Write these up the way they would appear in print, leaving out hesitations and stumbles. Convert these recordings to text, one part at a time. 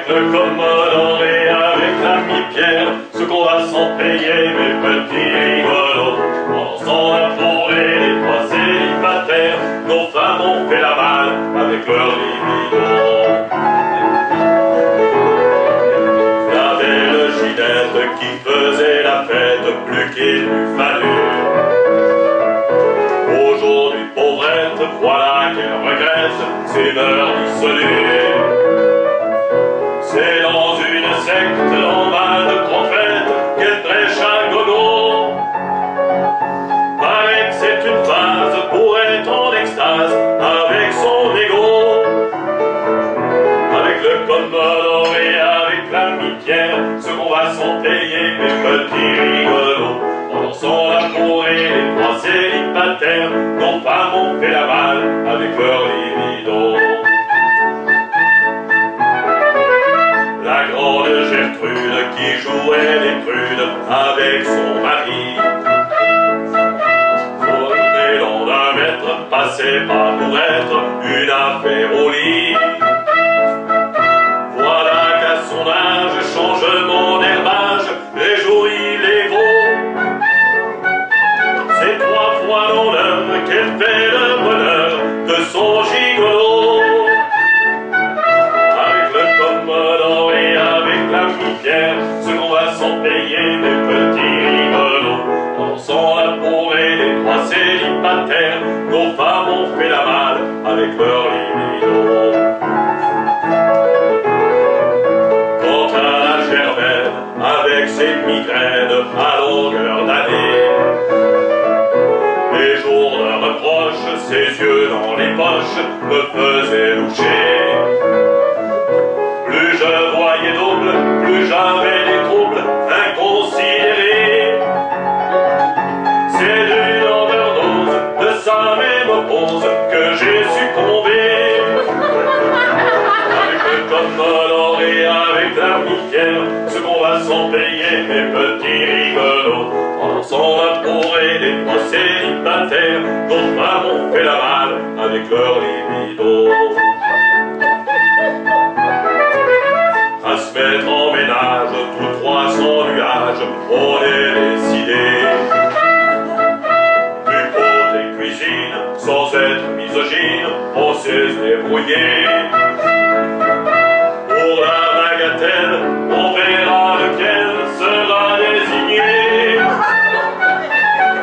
le Commodore et avec l'ami Pierre, ce qu'on va s'en payer, mes petits rigolos. En s'en a pour les trois célibataires, nos femmes ont fait la malle avec leur libido. La belle Ginette qui faisait la fête, plus qu'il n'eût fallu. Aujourd'hui, pauvrette, voilà qu'elle regrette ses mœurs dissolues. C'est dans une secte en mal de prophète qu'elle prêche à gogo. Paraît que c'est une phase pour être en extase avec son ego. Avec le Commodore et avec l'ami Pierre, ce qu'on va s'en payer, mes petits rigolos. En dansant l'amour et les trois célibataires, nos femmes ont fait la malle avec leur libido. La grande Gertrude qui jouait les prudes avec son mari. Fournée dans d'un mètre, passait pas pour être une affaire au lit. Voilà qu'à son âge, changement d'herbage, les jours illégaux. C'est 3 fois dans l'heure qu'elle fait le bonheur de son gigolo. Avec le Commodore et avec l'ami Pierre, ce qu'on va s'en payer, mes petits rigolos. En dansant la bourrée des trois célibataires, nos femmes ont fait la malle avec leur libido. Quant à la Germaine, avec ses migraines à longueur d'année, les jours de reproche, ses yeux dans les poches me faisaient loucher. Plus je voyais double, plus j'avais des troubles inconsidérés. C'est d'une overdose de sa même pose que j'ai succombé. Avec le Commodore et avec l'ami Pierre, ce qu'on va s'en payer, mes petits rigolos. En dansant la bourrée des trois célibataires, nos femmes ont fait la malle avec leur libido. À se mettre en ménage, tous trois sans nuage, on est décidé. Du côté cuisine, sans être misogyne, on sait se débrouiller. Pour la bagatelle, on verra lequel sera désigné.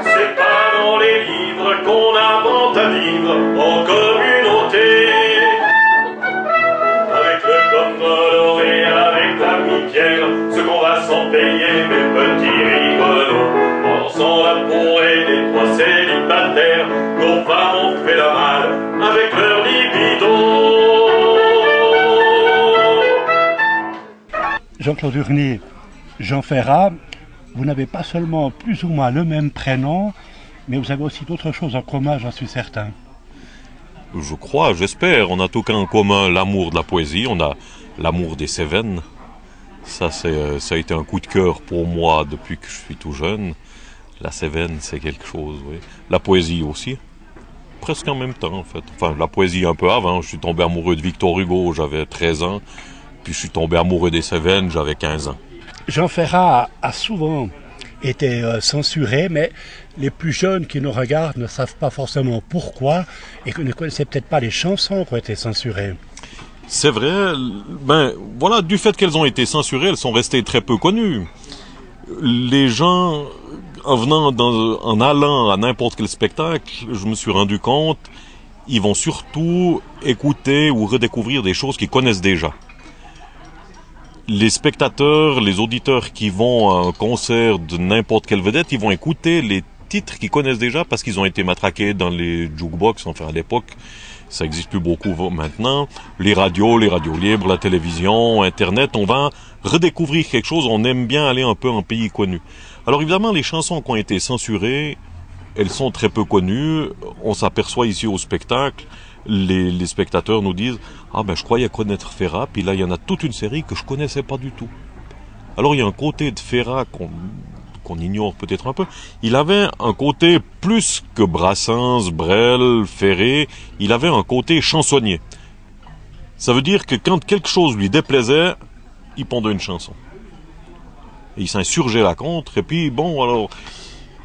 C'est pas dans les livres qu'on invente à vivre en communauté. Avec le Commodore et avec l'ami Pierre, ce qu'on va s'en payer, mes petits rigolos. En dansant la bourrée des trois célibataires, nos femmes ont fait la malle avec leur libido. Jean-Claude Urny, Jean Ferrat, vous n'avez pas seulement plus ou moins le même prénom, mais vous avez aussi d'autres choses en commun, j'en suis certain. Je crois, j'espère. On a tout cas en commun l'amour de la poésie, on a l'amour des Cévennes. Ça a été un coup de cœur pour moi depuis que je suis tout jeune. La Cévenne, c'est quelque chose, oui. La poésie aussi. Presque en même temps, en fait. Enfin, la poésie un peu avant. Je suis tombé amoureux de Victor Hugo, j'avais 13 ans. Puis je suis tombé amoureux des Cévennes, j'avais 15 ans. Jean Ferrat a souvent été censuré, mais les plus jeunes qui nous regardent ne savent pas forcément pourquoi et ne connaissaient peut-être pas les chansons qui ont été censurées. C'est vrai, ben voilà, du fait qu'elles ont été censurées, elles sont restées très peu connues. Les gens, en allant à n'importe quel spectacle, je me suis rendu compte, ils vont surtout écouter ou redécouvrir des choses qu'ils connaissent déjà. Les spectateurs, les auditeurs qui vont à un concert de n'importe quelle vedette, ils vont écouter les titres qu'ils connaissent déjà parce qu'ils ont été matraqués dans les jukebox, enfin à l'époque, ça n'existe plus beaucoup maintenant. Les radios libres, la télévision, Internet, on va redécouvrir quelque chose, on aime bien aller un peu en pays connu. Alors évidemment, les chansons qui ont été censurées, elles sont très peu connues, on s'aperçoit ici au spectacle, les spectateurs nous disent « Ah ben je croyais connaître Ferrat, puis là il y en a toute une série que je connaissais pas du tout. » Alors il y a un côté de Ferrat qu'on ignore peut-être un peu. Il avait un côté plus que Brassens, Brel, Ferré, il avait un côté chansonnier. Ça veut dire que quand quelque chose lui déplaisait, il pondait une chanson. Et il s'insurgeait là contre. Et puis, bon, alors,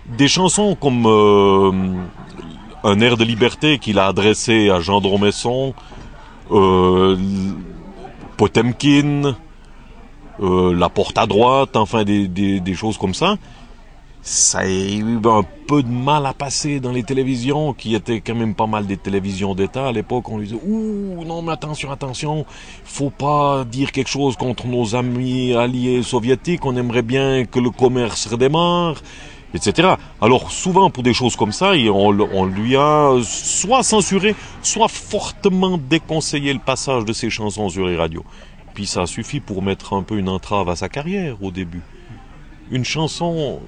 des chansons comme Un air de liberté qu'il a adressé à Jean Dormesson, Potemkin, La porte à droite, enfin des choses comme ça. Ça a eu un peu de mal à passer dans les télévisions, qui étaient quand même pas mal des télévisions d'État. À l'époque, on lui disait « Ouh, non mais attention, faut pas dire quelque chose contre nos amis alliés soviétiques, on aimerait bien que le commerce redémarre, etc. » Alors souvent, pour des choses comme ça, on lui a soit censuré, soit fortement déconseillé le passage de ses chansons sur les radios. Puis ça suffit pour mettre un peu une entrave à sa carrière au début. Une chanson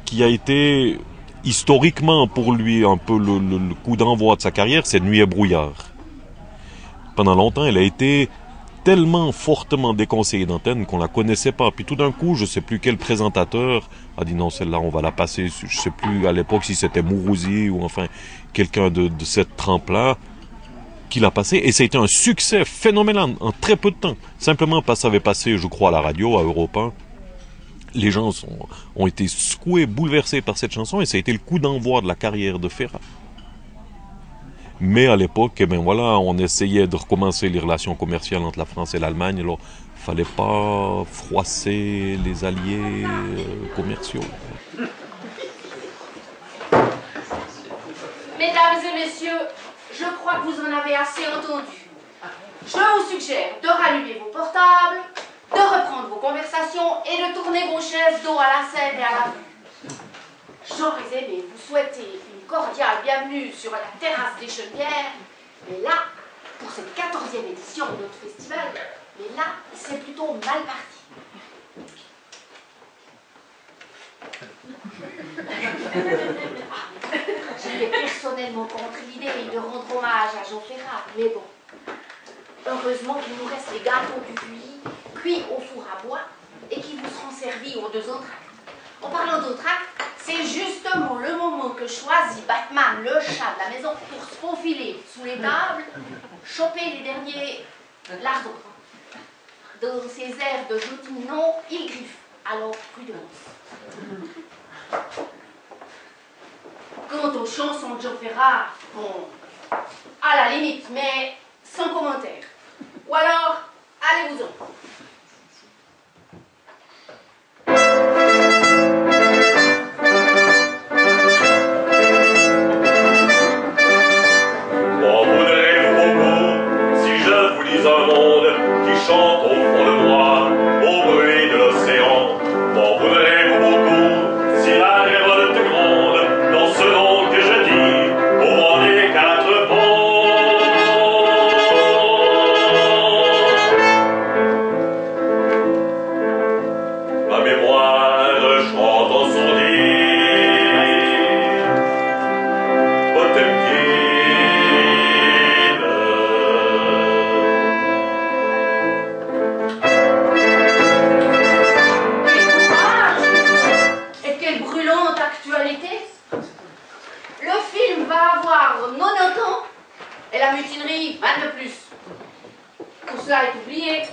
qui a été historiquement pour lui un peu le coup d'envoi de sa carrière, c'est Nuit et brouillard. Pendant longtemps, elle a été tellement fortement déconseillée d'antenne qu'on la connaissait pas. Puis tout d'un coup, je sais plus quel présentateur a dit non, celle-là, on va la passer. Je sais plus à l'époque si c'était Mourouzi ou enfin quelqu'un de cette trempe-là qui l'a passé. Et ça a été un succès phénoménal en très peu de temps. Simplement parce que ça avait passé, je crois, à la radio, à Europe 1. Les gens ont été secoués, bouleversés par cette chanson, et ça a été le coup d'envoi de la carrière de Ferrat. Mais à l'époque, eh ben voilà, on essayait de recommencer les relations commerciales entre la France et l'Allemagne, alors il fallait pas froisser les alliés commerciaux. Mesdames et messieurs, je crois que vous en avez assez entendu. Je vous suggère de rallumer vos portables, de reprendre vos conversations et de tourner vos chaises dos à la scène et à la vue. J'aurais aimé vous souhaiter une cordiale bienvenue sur la terrasse des Chennevières, mais là, pour cette 14e édition de notre festival, mais là, c'est plutôt mal parti. J'étais personnellement contre l'idée de rendre hommage à Jean Ferrat, mais bon. Heureusement qu'il nous reste les gâteaux du Puy, cuits au four à bois, et qui vous seront servis aux 2 autres actes. En parlant d'autres actes, c'est justement le moment que choisit Batman, le chat de la maison, pour se faufiler sous les tables, choper les derniers lardons. Dans ses airs de gentil nom, il griffe, alors prudence. Quant aux chansons de Jean Ferrat, bon, à la limite, mais sans commentaire. Ou alors, allez-vous-en. M'en voudrez-vous beaucoup si je vous dis un monde qui chante au fond de moi, au bruit de l'océan? M'en voudrez-vous beaucoup si la révolte gronde dans ce nom que je dis au vent des 4 ponts? Ma mémoire chante en sourdine Potemkin. Et quelle brûlante actualité! Le film va avoir 90 ans et la mutinerie 20 de plus. Tout cela est oublié.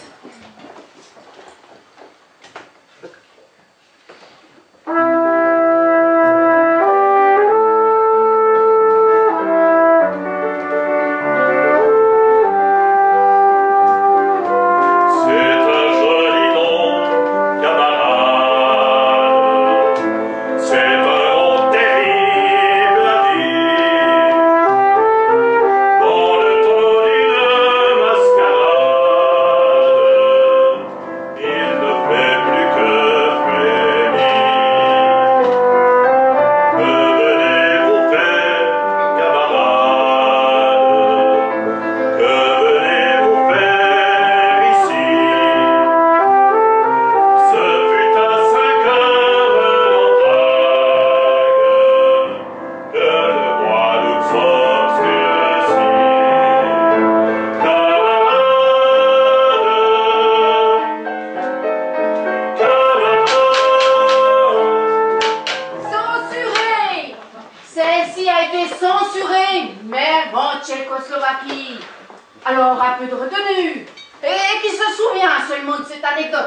Alors, un peu de retenue. Et qui se souvient seulement de cette anecdote?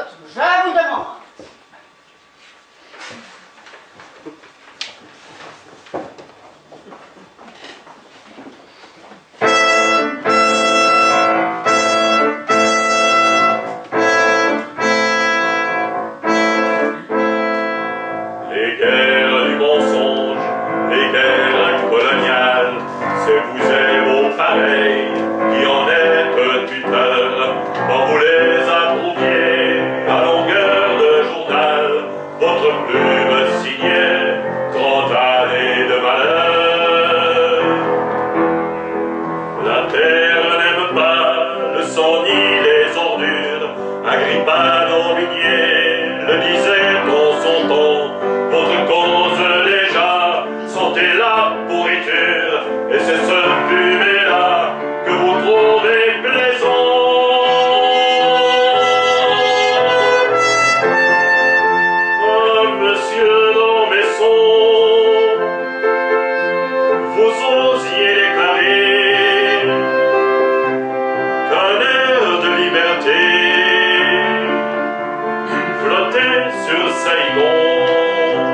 Saigon.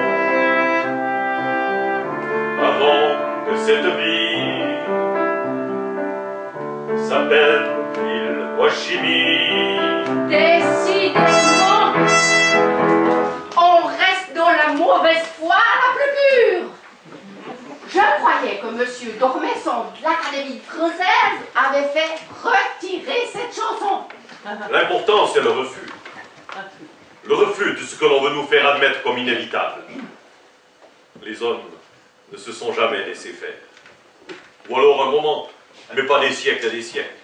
Avant que cette ville s'appelle l'île Ho Chi Minh. Décidément, on reste dans la mauvaise foi la plus pure. Je croyais que Monsieur Dormesson de l'Académie française avait fait retirer cette chanson. L'important, c'est le refus. Le refus de ce que l'on veut nous faire admettre comme inévitable. Les hommes ne se sont jamais laissés faire. Ou alors un moment, mais pas des siècles et des siècles.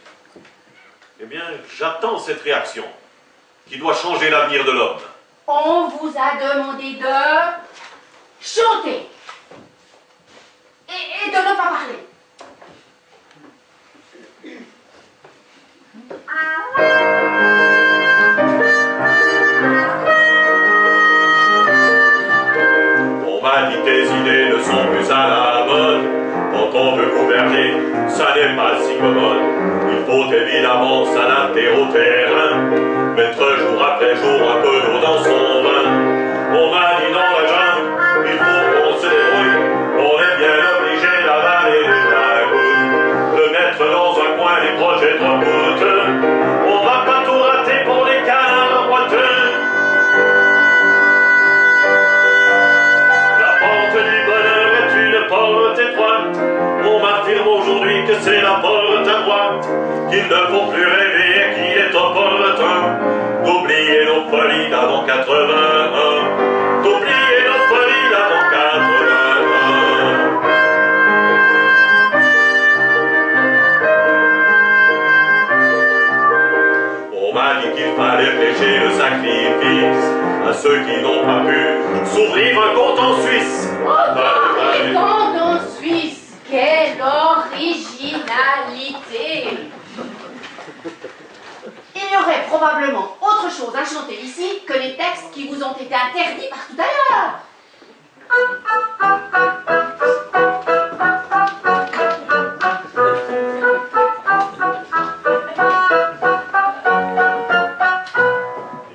Eh bien, j'attends cette réaction qui doit changer l'avenir de l'homme. On vous a demandé de chanter et de ne pas parler. On m'a dit que tes idées ne sont plus à la mode. Quand on veut gouverner, ça n'est pas si commode. Il faut évidemment s'adapter au terrain, mettre jour après jour un peu d'eau dans son vin. On m'a dit dans la jungle, il faut qu'on se débrouille. On est bien obligé d'avaler des dragouilles, de mettre dans un coin les projets trois gouttes. On va pas tout rater pour les canards boiteux. La porte du bonheur est une porte étroite. On m'affirme aujourd'hui que c'est la porte à droite, qu'il ne faut plus rêver et qu'il est opportun d'oublier nos folies d'avant 81. D'oublier nos folies d'avant 81. On m'a dit qu'il fallait prêcher le sacrifice à ceux qui n'ont pas pu s'ouvrir un compte en Suisse. Les comptes en Suisse, quelle originalité! Il y aurait probablement autre chose à chanter ici que les textes qui vous ont été interdits par tout ailleurs.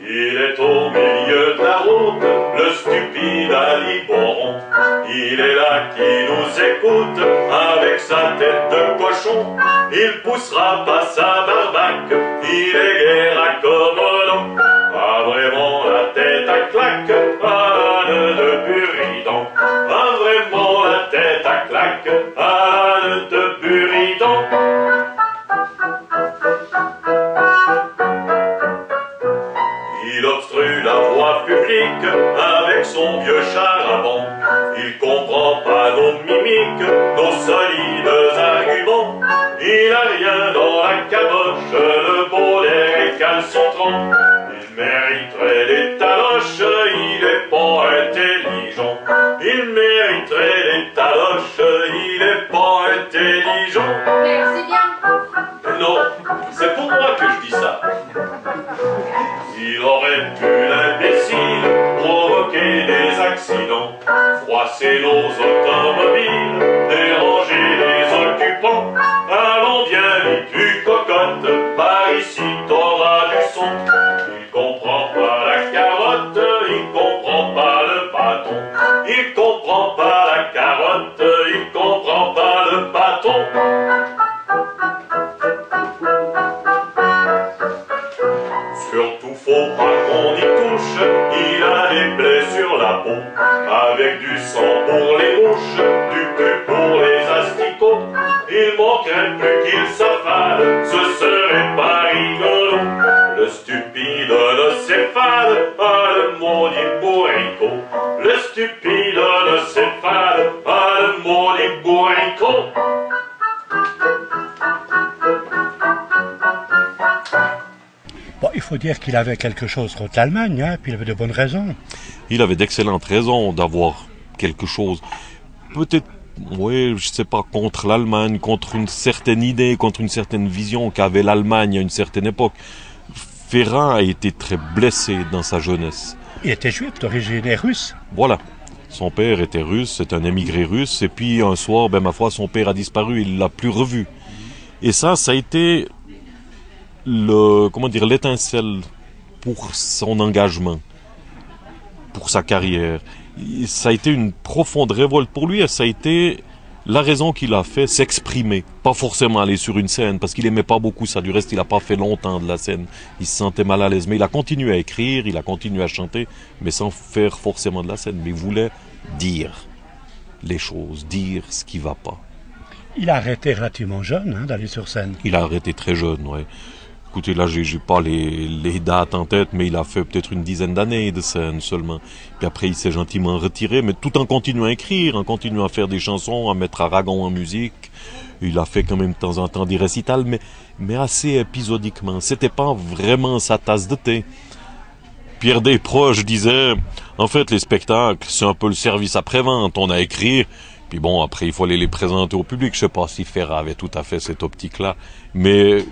Il est au milieu de la route, le stupide Ali Boron. Il est là qui nous écoute avec sa tête de cochon. Il poussera pas sa barbaque, il est guère accommodant. Pas vraiment la tête à claque, à l'âne de Buridan. Pas vraiment la tête à claque, à l'âne de Buridan. Il obstrue la voie publique avec son vieux char-à-banc. Il comprend pas nos mimiques, nos solides arguments. Il a rien dans la caboche, le beau et caleçon trempe. Il mériterait des taloches, il est pas intelligent. Il mériterait des taloches, il est pas intelligent. Merci bien. Mais non, c'est pour moi que je dis ça. Il aurait pu, l'imbécile, provoquer des accidents, froisser nos automobiles, déranger les occupants. Allons bien vite, tu cocotte, par ici t'auras du son. Il comprend pas la carotte, il comprend pas le bâton. Il comprend pas la carotte, il comprend pas le bâton. Surtout faut pas qu'on y touche, il a des plaies sur la peau, avec du sang pour les mouches, du pu pour les asticots. Il manquerait plus qu'il s'affale, ce serait pas rigolo. Le stupide nocéphale a le maudit bourricot. Le stupide nocéphale a le maudit bourricot. Bon, il faut dire qu'il avait quelque chose contre l'Allemagne, hein, puis il avait de bonnes raisons. Il avait d'excellentes raisons d'avoir quelque chose. Peut-être, oui, je sais pas, contre l'Allemagne, contre une certaine idée, contre une certaine vision qu'avait l'Allemagne à une certaine époque. Ferrand a été très blessé dans sa jeunesse. Il était juif d'origine russe. Voilà. Son père était russe, c'est un émigré russe, et puis un soir, ben ma foi, son père a disparu, il l'a plus revu. Et ça a été l'étincelle pour son engagement, pour sa carrière. Ça a été une profonde révolte pour lui et ça a été la raison qu'il a fait s'exprimer. Pas forcément aller sur une scène parce qu'il aimait pas beaucoup ça. Du reste, il a pas fait longtemps de la scène. Il se sentait mal à l'aise. Mais il a continué à écrire, il a continué à chanter, mais sans faire forcément de la scène. Mais il voulait dire les choses, dire ce qui va pas. Il a arrêté relativement jeune d'aller sur scène. Il a arrêté très jeune, ouais. Écoutez, là, j'ai pas les dates en tête, mais il a fait peut-être une dizaine d'années de scène seulement. Puis après, il s'est gentiment retiré, mais tout en continuant à écrire, en continuant à faire des chansons, à mettre Aragon en musique. Il a fait quand même de temps en temps des récitals, mais assez épisodiquement. C'était pas vraiment sa tasse de thé. Pierre Desproges disait, en fait, les spectacles, c'est un peu le service après-vente. On a écrit, puis bon, après, il faut aller les présenter au public. Je sais pas si Ferrat avait tout à fait cette optique-là, mais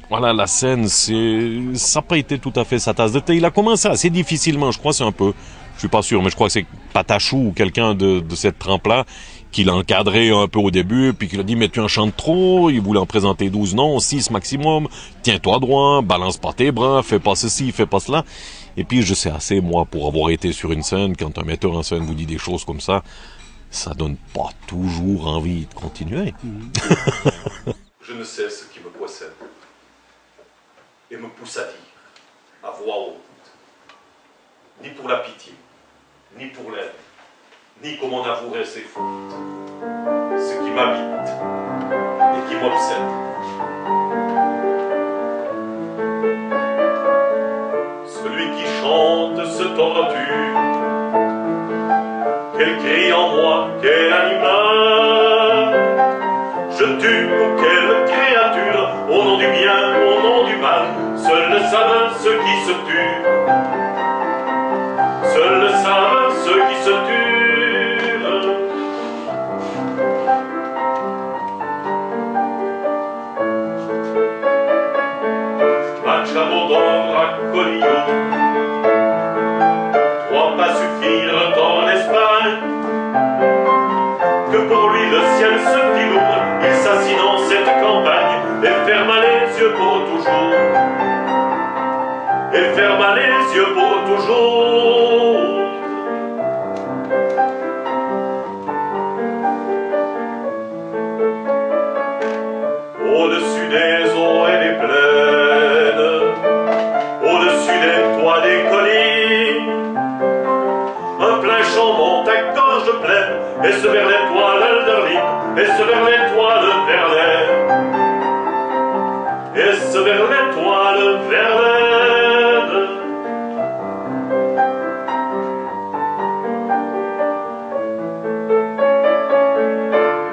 voilà, la scène, ça n'a pas été tout à fait sa tasse de thé. Il a commencé assez difficilement, je crois, c'est un peu, je suis pas sûr, mais je crois que c'est Patachou ou quelqu'un de cette trempe-là qui l'a encadré un peu au début, puis qui lui a dit, mais tu en chantes trop, il voulait en présenter 12, non, 6 maximum, tiens-toi droit, balance pas tes bras, fais pas ceci, fais pas cela. Et puis, je sais assez, moi, pour avoir été sur une scène, quand un metteur en scène vous dit des choses comme ça donne pas toujours envie de continuer. Je ne sais ce qui me poissonne et me pousse à dire, à voix haute, ni pour la pitié, ni pour l'aide, ni comme on avouerait ses fautes, ce qui m'habite et qui m'obsède. Celui qui chante se tordue, quel cri en moi, quel animal, je tue ou quelle créature, au nom du bien, au nom du mal, seuls le savent ceux qui se tuent, seuls le savent ceux qui se tuent. Machado Racolillo, 3 pas suffirent dans l'Espagne, que pour lui le ciel se fit lourd, il s'assit dans cette campagne, et ferma les yeux pour toujours, et ferma les yeux pour toujours. Au-dessus des eaux et des plaines, au-dessus des toits des collines, un plein chant monte à gorge pleine, et se vers l'étoile d'Erlin, et se vers l'étoile Verlaine, et se vers l'étoile Verlaine.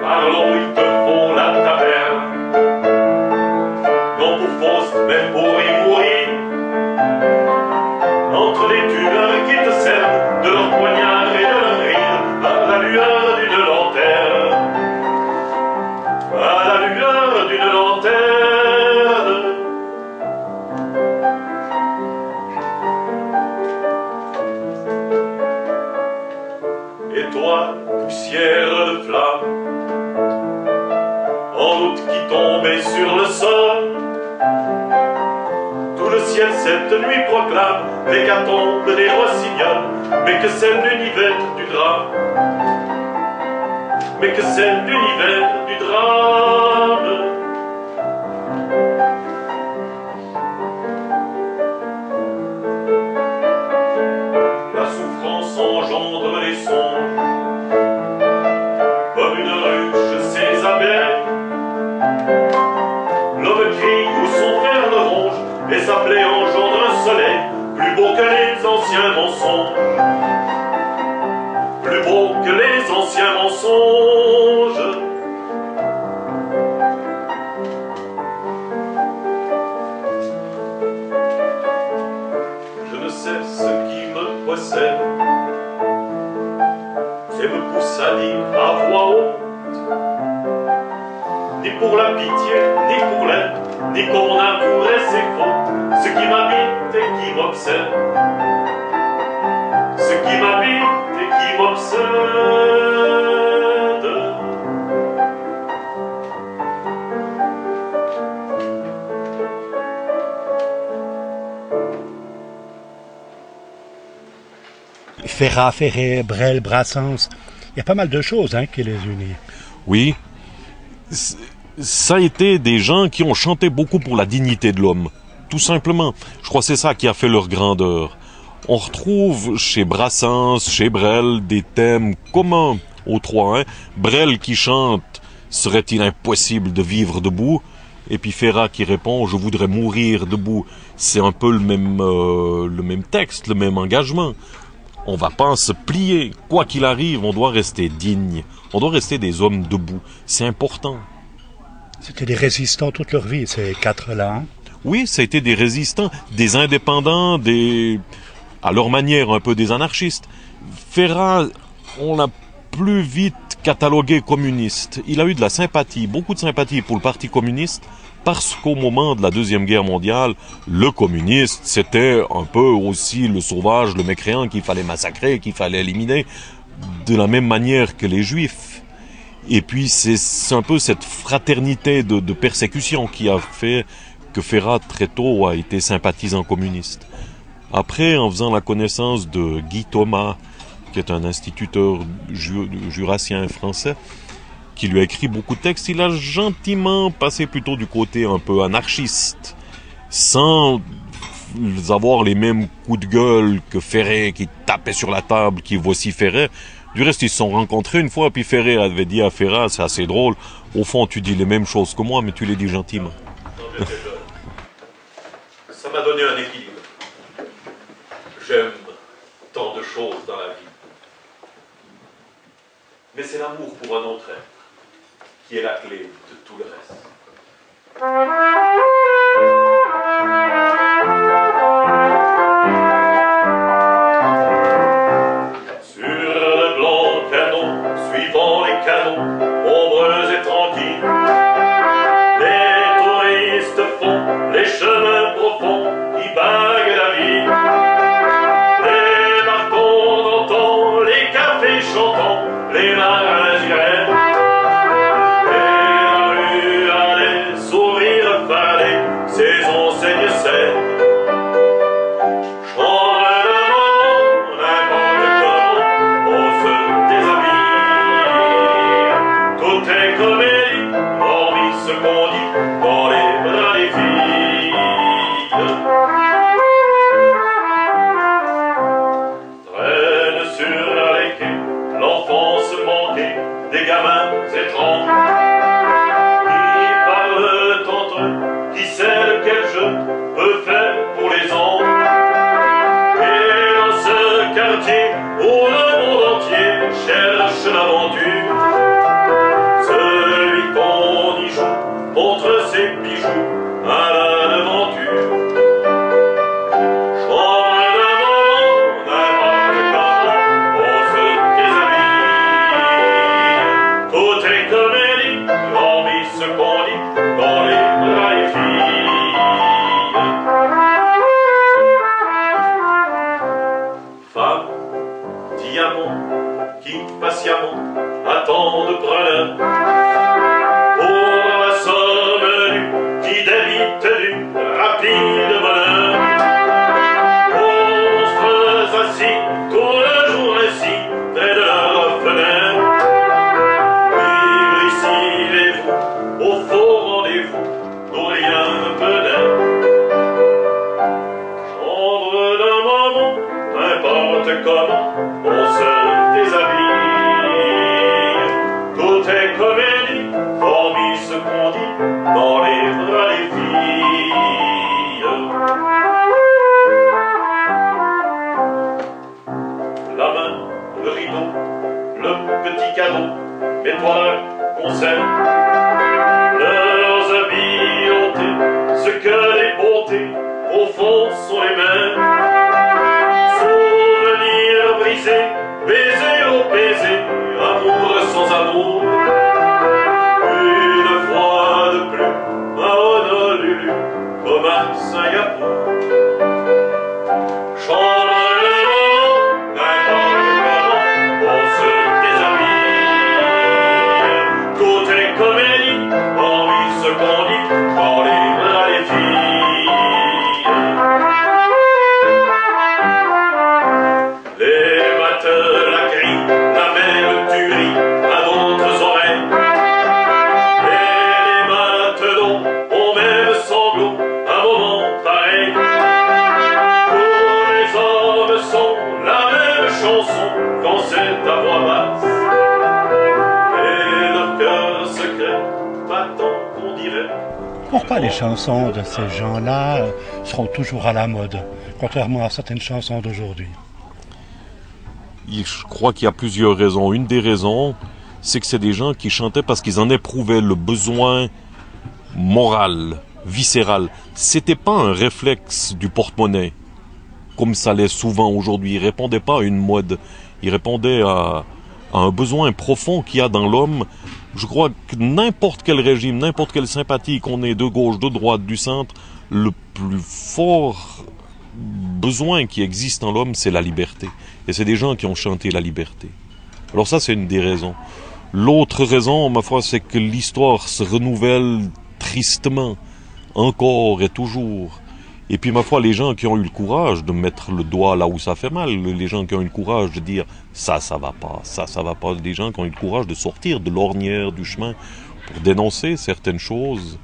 Parlons, il te faut la taverne, non pour Faust, mais pour y mourir, entre les tueurs qui te servent de leur poignard et de leur rire, à la lueur d'une lanterne, à la lueur d'une lanterne. Étoile, poussière de flamme, en août qui tombait sur le sol, tout le ciel cette nuit proclame l'hécatombe des rossignols, mais que c'est l'univers du drame, mais que c'est l'univers du drame. La souffrance engendre les songes, comme une ruche ses abeilles. L'homme crie où son fer le ronge, et sa plaie engendre un soleil plus beau que les anciens mensonges, plus beau que les anciens mensonges. Je ne sais ce qui me poissonne et me pousse à dire à voix haute, ni pour la pitié, ni pour l'aide, ni qu'on avouerait ses fautes, ce qui m'habite et qui m'obsède, ce qui m'habite et qui m'obsède. Ferrat, Ferré, Brel, Brassens, il y a pas mal de choses qui les unissent. Oui, ça a été des gens qui ont chanté beaucoup pour la dignité de l'homme, tout simplement. Je crois que c'est ça qui a fait leur grandeur. On retrouve chez Brassens, chez Brel, des thèmes communs aux trois. Brel qui chante « Serait-il impossible de vivre debout ?» Et puis Ferrat qui répond « Je voudrais mourir debout ». C'est un peu le même texte, le même engagement. On va pas se plier. Quoi qu'il arrive, on doit rester digne. On doit rester des hommes debout. C'est important. C'était des résistants toute leur vie, ces quatre-là. Oui, ça a été des résistants, des indépendants, à leur manière, un peu des anarchistes. Ferrat, on l'a plus vite catalogué communiste. Il a eu de la sympathie, beaucoup de sympathie pour le Parti communiste, parce qu'au moment de la Deuxième Guerre mondiale, le communiste, c'était un peu aussi le sauvage, le mécréant qu'il fallait massacrer, qu'il fallait éliminer, de la même manière que les Juifs. Et puis c'est un peu cette fraternité de persécution qui a fait que Ferrat, très tôt, a été sympathisant communiste. Après, en faisant la connaissance de Guy Thomas, qui est un instituteur jurassien français, qui lui a écrit beaucoup de textes, il a gentiment passé plutôt du côté un peu anarchiste, sans avoir les mêmes coups de gueule que Ferré, qui tapait sur la table, qui vociférait. Du reste, ils se sont rencontrés une fois, puis Ferré avait dit à Ferrat, c'est assez drôle, au fond, tu dis les mêmes choses que moi, mais tu les dis gentiment. Ça m'a donné un équilibre. J'aime tant de choses dans la vie. Mais c'est l'amour pour un autre être qui est la clé de tout le reste. Sur le blanc canon, suivant les canons, ombreux et tranquilles, les touristes font les chemins profonds qui baguent la vie. Les barcons entendent, les cafés chantants, les marins iraient. chanson quand c'est à voix basse. Et leur cœur secret battant, on dirait. Pourquoi les chansons de ces gens-là seront toujours à la mode, contrairement à certaines chansons d'aujourd'hui? Je crois qu'il y a plusieurs raisons. Une des raisons, c'est que c'est des gens qui chantaient parce qu'ils en éprouvaient le besoin moral, viscéral. C'était pas un réflexe du porte-monnaie, comme ça l'est souvent aujourd'hui. Ils répondaient pas à une mode. Ils répondaient à un besoin profond qu'il y a dans l'homme. Je crois que n'importe quel régime, n'importe quelle sympathie qu'on ait de gauche, de droite, du centre, le plus fort besoin qui existe en l'homme, c'est la liberté. Et c'est des gens qui ont chanté la liberté. Alors ça, c'est une des raisons. L'autre raison, ma foi, c'est que l'histoire se renouvelle tristement, encore et toujours. Et puis, ma foi, les gens qui ont eu le courage de mettre le doigt là où ça fait mal, les gens qui ont eu le courage de dire ça va pas, ça va pas, les gens qui ont eu le courage de sortir de l'ornière, du chemin, pour dénoncer certaines choses,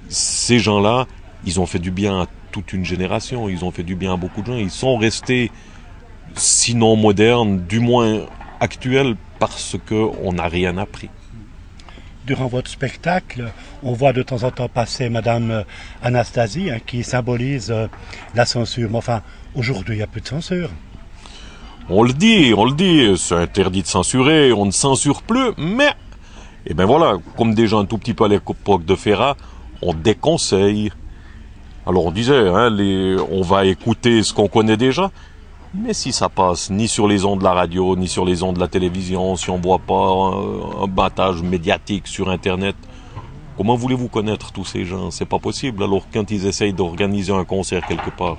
ces gens-là, ils ont fait du bien à toute une génération, ils ont fait du bien à beaucoup de gens, ils sont restés, sinon modernes, du moins actuels, parce qu'on n'a rien appris. Durant votre spectacle, on voit de temps en temps passer Madame Anastasie, qui symbolise la censure. Mais enfin, aujourd'hui, il n'y a plus de censure. On le dit, c'est interdit de censurer, on ne censure plus, mais, et ben voilà, comme déjà un tout petit peu à l'époque de Ferrat, on déconseille. Alors on disait, on va écouter ce qu'on connaît déjà, mais si ça passe ni sur les ondes de la radio, ni sur les ondes de la télévision, si on voit pas un battage médiatique sur Internet, comment voulez-vous connaître tous ces gens? C'est pas possible. Alors quand ils essayent d'organiser un concert quelque part,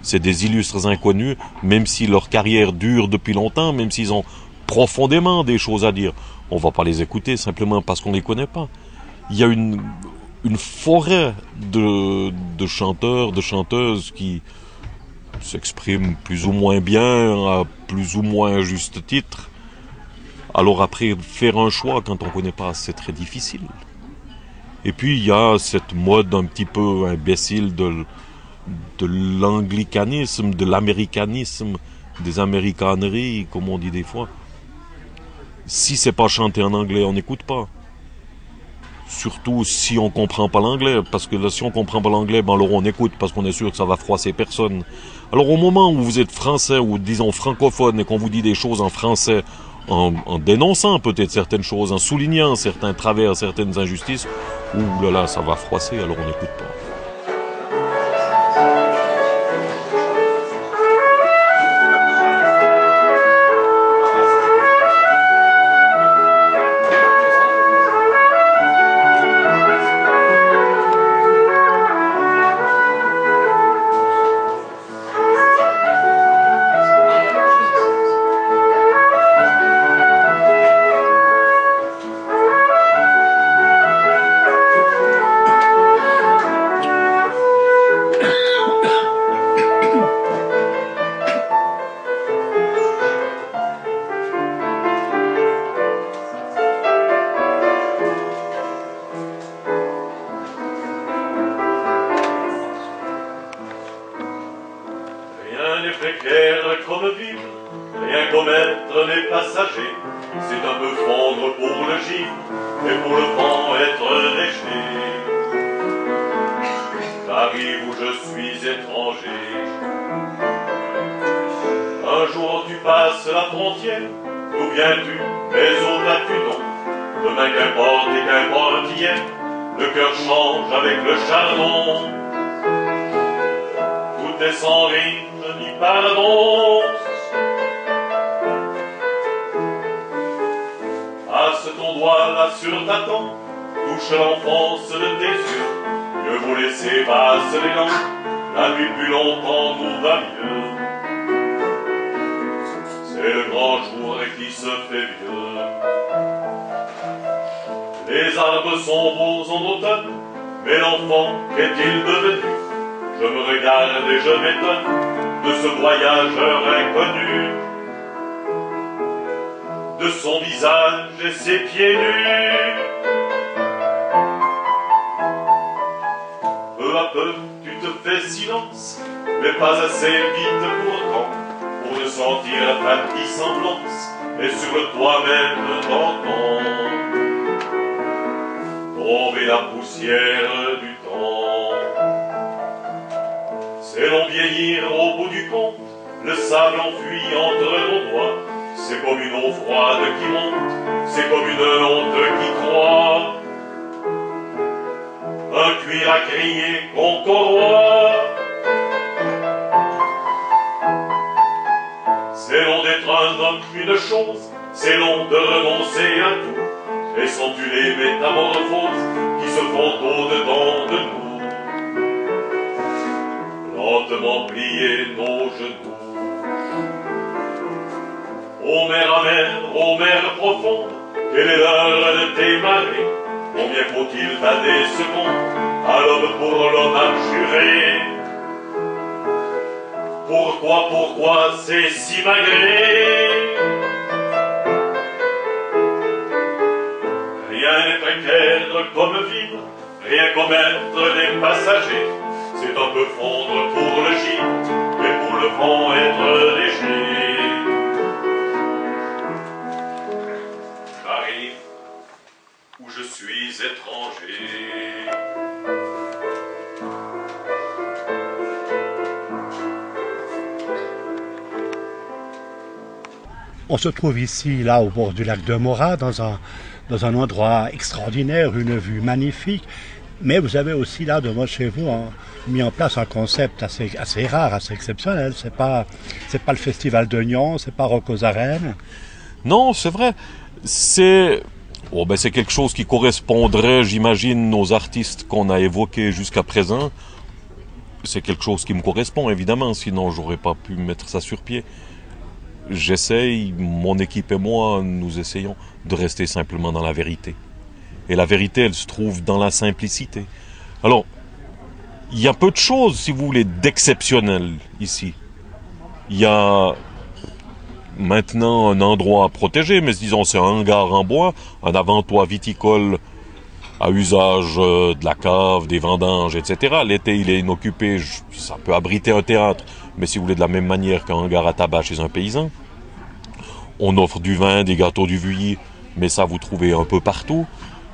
c'est des illustres inconnus, même si leur carrière dure depuis longtemps, même s'ils ont profondément des choses à dire. On va pas les écouter simplement parce qu'on les connaît pas. Il y a une forêt de chanteurs, de chanteuses qui s'expriment plus ou moins bien, à plus ou moins juste titre. Alors après, faire un choix quand on connaît pas, c'est très difficile. Et puis il y a cette mode un petit peu imbécile de l'anglicanisme, de l'américanisme, des américaneries, comme on dit des fois. Si c'est pas chanté en anglais, on n'écoute pas. Surtout si on comprend pas l'anglais, parce que là, si on comprend pas l'anglais, ben alors on écoute, parce qu'on est sûr que ça va froisser personne. Alors au moment où vous êtes français, ou disons francophone, et qu'on vous dit des choses en français, en dénonçant peut-être certaines choses, en soulignant certains travers, certaines injustices, ouh là là, ça va froisser, alors on n'écoute pas. Comme vivre, rien commettre n'est passager. C'est un peu fondre pour le givre, et pour le vent être léger. J'arrive où je suis étranger. Un jour tu passes la frontière, d'où viens-tu, mais où vas-tu donc? Demain qu'importe et qu'importe hier, le cœur change avec le chardon. Tout est sans rime ni pardon. Passe ton doigt là sur ta tempe, touche l'enfance de tes yeux. Mieux vaut laisser passer les dents, la nuit plus longtemps nous va mieux. C'est le grand jour qui se fait vieux. Les arbres sont beaux en automne, mais l'enfant, qu'est-il devenu? Je me regarde et je m'étonne de ce voyageur inconnu, de son visage et ses pieds nus. Peu à peu, tu te fais silence, mais pas assez vite pourtant. pour ne sentir ta dissemblance, et sur le toit même d'entendre tomber la poussière du temps. C'est long vieillir au bout du compte, le sable enfui entre nos doigts. C'est comme une eau froide qui monte, c'est comme une honte qui croît. Un cuir à crier qu'on corroie. C'est long d'être un homme une chose, c'est long de renoncer à tout. Et sont-tu les métamorphoses qui se font au-dedans de nous? Lentement plier nos genoux. Ô mer amère, ô mer profonde, quelle est l'heure de tes marées? Combien faut-il d'années secondes à l'homme pour l'homme abjuré? Pourquoi c'est si magré? Rien n'est précaire comme vivre, rien comme être des passagers. C'est un peu fondre pour le gîte, mais pour le vent être léger. J'arrive où je suis étranger. On se trouve ici, là, au bord du lac de Morat, dans un endroit extraordinaire, une vue magnifique. Mais vous avez aussi, là, devant chez vous, mis en place un concept assez rare, assez exceptionnel. C'est pas le festival de Nyon, c'est pas Rock aux Arènes. Non, c'est vrai. C'est quelque chose qui correspondrait, j'imagine, aux artistes qu'on a évoqués jusqu'à présent. C'est quelque chose qui me correspond, évidemment, sinon j'aurais pas pu mettre ça sur pied. J'essaye, mon équipe et moi, nous essayons de rester simplement dans la vérité. Et la vérité, elle se trouve dans la simplicité. Alors, il y a peu de choses, si vous voulez, d'exceptionnel ici. Il y a maintenant un endroit à protéger, mais disons c'est un hangar en bois, un avant-toit viticole à usage de la cave, des vendanges, etc. L'été, il est inoccupé, ça peut abriter un théâtre, mais si vous voulez, de la même manière qu'un hangar à tabac chez un paysan. On offre du vin, des gâteaux du Vuilly, mais ça vous trouvez un peu partout.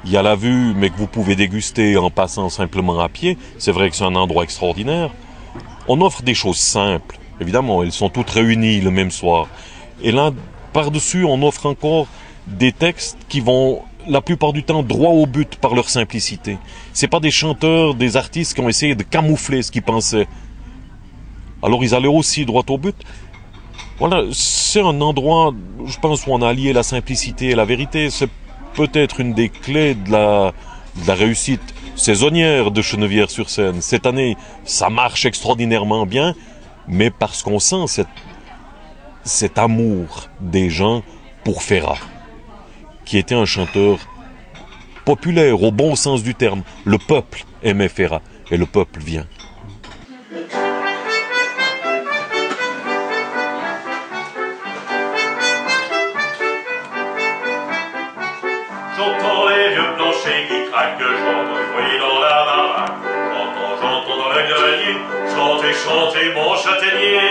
Il y a la vue, mais que vous pouvez déguster en passant simplement à pied. C'est vrai que c'est un endroit extraordinaire. On offre des choses simples. Évidemment, elles sont toutes réunies le même soir. Et là, par-dessus, on offre encore des textes qui vont, la plupart du temps, droit au but par leur simplicité. C'est pas des chanteurs, des artistes qui ont essayé de camoufler ce qu'ils pensaient. Alors ils allaient aussi droit au but. Voilà, c'est un endroit, je pense, où on a allié la simplicité et la vérité. C'est peut-être une des clés de la réussite saisonnière de Chenevières-sur-Seine. Cette année, ça marche extraordinairement bien, mais parce qu'on sent cet amour des gens pour Ferrat, qui était un chanteur populaire au bon sens du terme. Le peuple aimait Ferrat, et le peuple vient. J'entends les vieux planchers qui craquent, j'entends du bruit dans la baraque. J'entends dans le grenier, chanter mon châtaignier.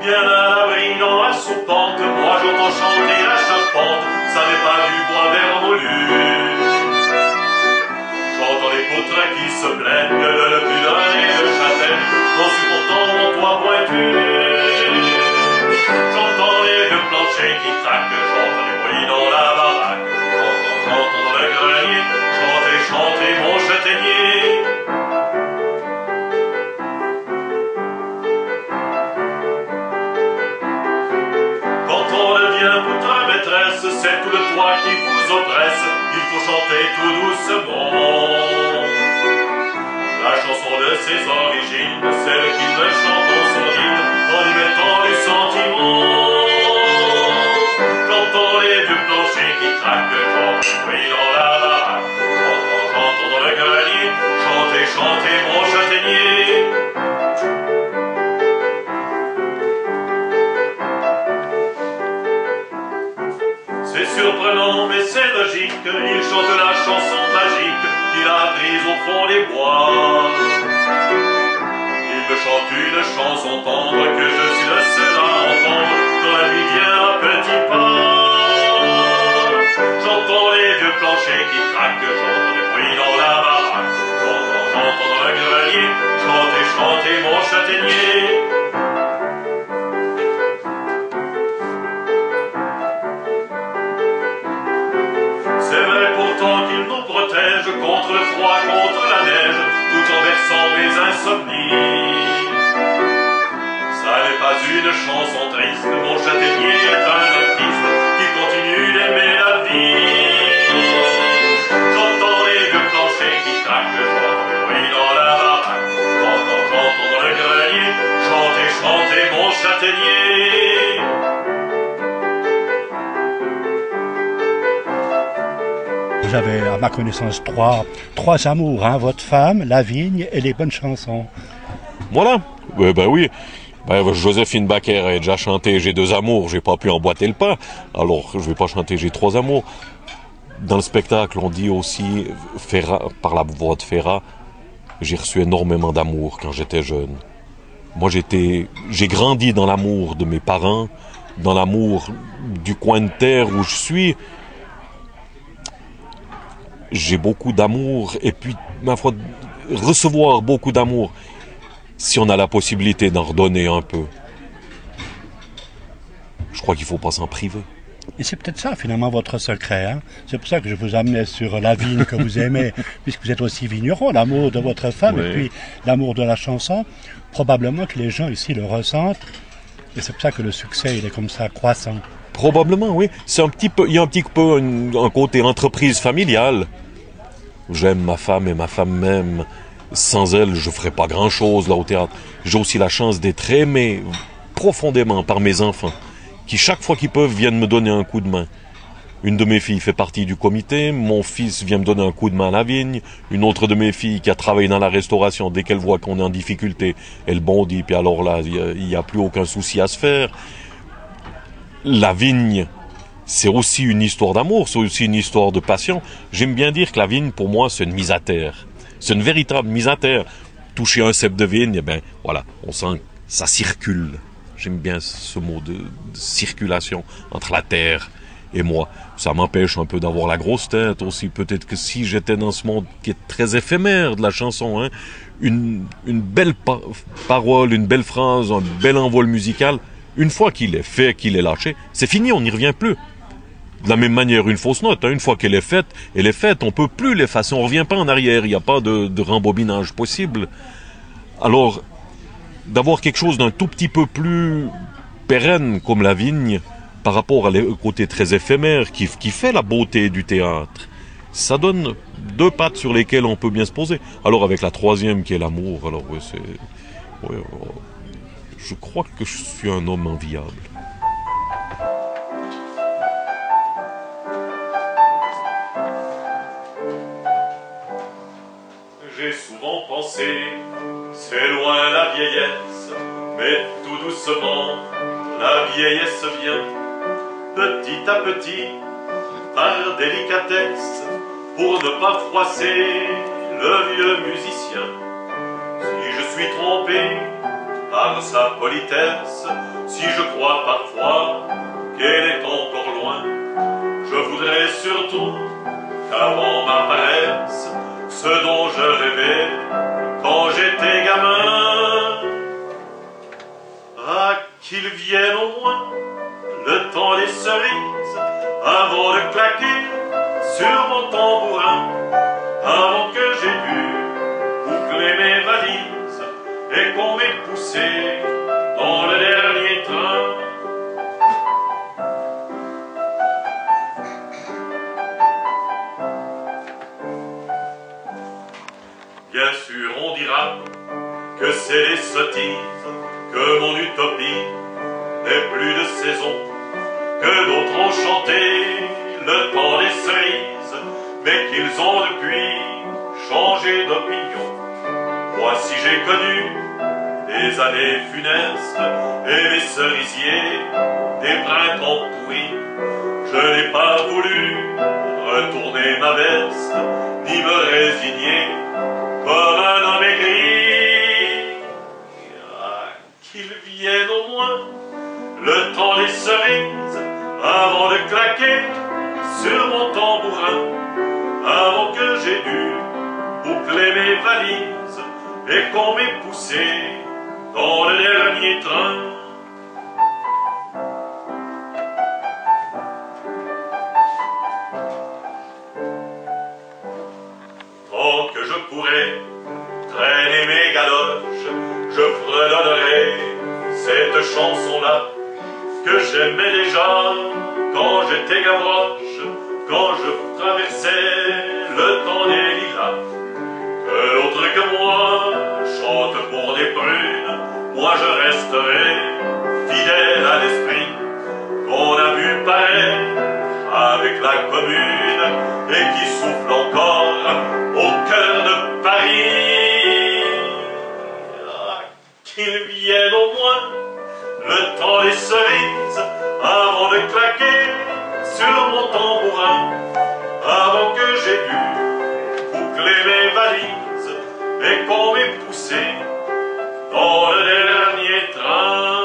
Bien à l'abri dans la soupente, moi j'entends chanter la charpente, ça n'est pas du bois vermoulu. J'entends les poutres qui se plaignent de le plus d'un et de châtaigne, non supportant mon toit pointu. J'entends les vieux planchers qui craquent, j'entends du bruit dans la baraque. J'entends dans le grenier, chanter mon châtaignier. Quand on devient poutre maîtresse, c'est tout le toit qui vous oppresse, il faut chanter tout doucement. La chanson de ses origines, celle qu'il me chante en sourdine, en y mettant du sentiment. J'entends les vieux planchers qui craquent, j'entends le bruit dans la baraque. J'entends dans le grenier, chanter mon châtaignier. C'est surprenant mais c'est logique, il chante la chanson magique qu'il la brise au fond des bois. Il me chante une chanson tendre que je suis le seul à entendre quand la nuit vient à petits pas. J'entends les vieux planchers qui craquent, j'entends des bruits dans la baraque. J'entends dans le grenier chanter, chanter mon châtaignier. C'est vrai pourtant qu'il nous protège contre le froid, contre la neige, tout en versant mes insomnies. Ça n'est pas une chanson triste, mon châtaignier est un artiste qui continue d'aimer la vie. J'entends les vieux planchers qui craquent, j'entends des bruits dans la baraque. J'entends dans le grenier chanter, chanter mon châtaignier. Vous avez, à ma connaissance, trois amours, hein, votre femme, la vigne et les bonnes chansons. Voilà. Ben oui. Joséphine Baker a déjà chanté J'ai deux amours, j'ai pas pu emboîter le pas. Alors, je vais pas chanter J'ai trois amours. Dans le spectacle, on dit aussi, par la voix de Ferrat, j'ai reçu énormément d'amour quand j'étais jeune. Moi, j'ai grandi dans l'amour de mes parents, dans l'amour du coin de terre où je suis. J'ai beaucoup d'amour et puis, ma foi, recevoir beaucoup d'amour, si on a la possibilité d'en redonner un peu, je crois qu'il ne faut pas s'en priver. Et c'est peut-être ça, finalement, votre secret. Hein. C'est pour ça que je vous amenais sur la vigne que vous aimez, puisque vous êtes aussi vigneron, l'amour de votre femme, oui. Et puis l'amour de la chanson. Probablement que les gens ici le ressentent, et c'est pour ça que le succès, il est comme ça, croissant. Probablement, oui. Il y a un petit peu un côté entreprise familiale. J'aime ma femme et ma femme m'aime. Sans elle, je ne ferais pas grand-chose là au théâtre. J'ai aussi la chance d'être aimé profondément par mes enfants, qui chaque fois qu'ils peuvent viennent me donner un coup de main. Une de mes filles fait partie du comité, mon fils vient me donner un coup de main à la vigne, une autre de mes filles qui a travaillé dans la restauration, dès qu'elle voit qu'on est en difficulté, elle bondit, puis alors là, il n'y a plus aucun souci à se faire. La vigne, c'est aussi une histoire d'amour, c'est aussi une histoire de passion. J'aime bien dire que la vigne, pour moi, c'est une mise à terre. C'est une véritable mise à terre. Toucher un cep de vigne, eh ben, voilà, on sent que ça circule. J'aime bien ce mot de circulation entre la terre et moi. Ça m'empêche un peu d'avoir la grosse tête aussi. Peut-être que si j'étais dans ce monde qui est très éphémère de la chanson, hein, une belle parole, une belle phrase, un bel envol musical, une fois qu'il est fait, qu'il est lâché, c'est fini, on n'y revient plus. De la même manière, une fausse note, hein, une fois qu'elle est faite, on peut plus l'effacer, on revient pas en arrière, il n'y a pas de rembobinage possible. Alors, d'avoir quelque chose d'un tout petit peu plus pérenne comme la vigne, par rapport au côté très éphémère qui fait la beauté du théâtre, ça donne deux pattes sur lesquelles on peut bien se poser. Alors avec la troisième qui est l'amour, alors ouais, je crois que je suis un homme enviable. J'ai souvent pensé, c'est loin la vieillesse, mais tout doucement, la vieillesse vient, petit à petit, par délicatesse, pour ne pas froisser le vieux musicien. Si je suis trompé par sa politesse, si je crois parfois qu'elle est encore loin, je voudrais surtout qu'avant m'apparaisse ce dont je rêvais quand j'étais gamin. Ah, qu'il vienne au moins le temps des cerises, avant de claquer sur mon tambourin, avant que j'ai dû boucler mes valises et qu'on m'ait poussé dans le dernier train. Bien sûr, on dira que c'est des sottises, que mon utopie n'est plus de saison, que d'autres ont chanté le temps des cerises, mais qu'ils ont depuis changé d'opinion. Moi, si j'ai connu des années funestes et les cerisiers, des printemps pourris, je n'ai pas voulu retourner ma veste, ni me résigner comme un homme aigri. Ah, qu'il vienne au moins le temps des cerises, avant de claquer sur mon tambourin, avant que j'ai dû boucler mes valises et qu'on m'ait poussé dans le dernier train. Tant que je pourrai traîner mes galoches, je fredonnerai cette chanson-là que j'aimais déjà quand j'étais Gavroche, quand je traversais le temps des lilas. Que l'autre que moi chante pour des prunes, moi je resterai fidèle à l'esprit qu'on a vu paraître avec la commune et qui souffle encore au cœur de Paris. Ah, qu'il vienne au moins le temps des cerises, avant de claquer sur mon tambourin, avant que j'ai dû boucler mes valises et qu'on m'ait poussé dans le dernier train.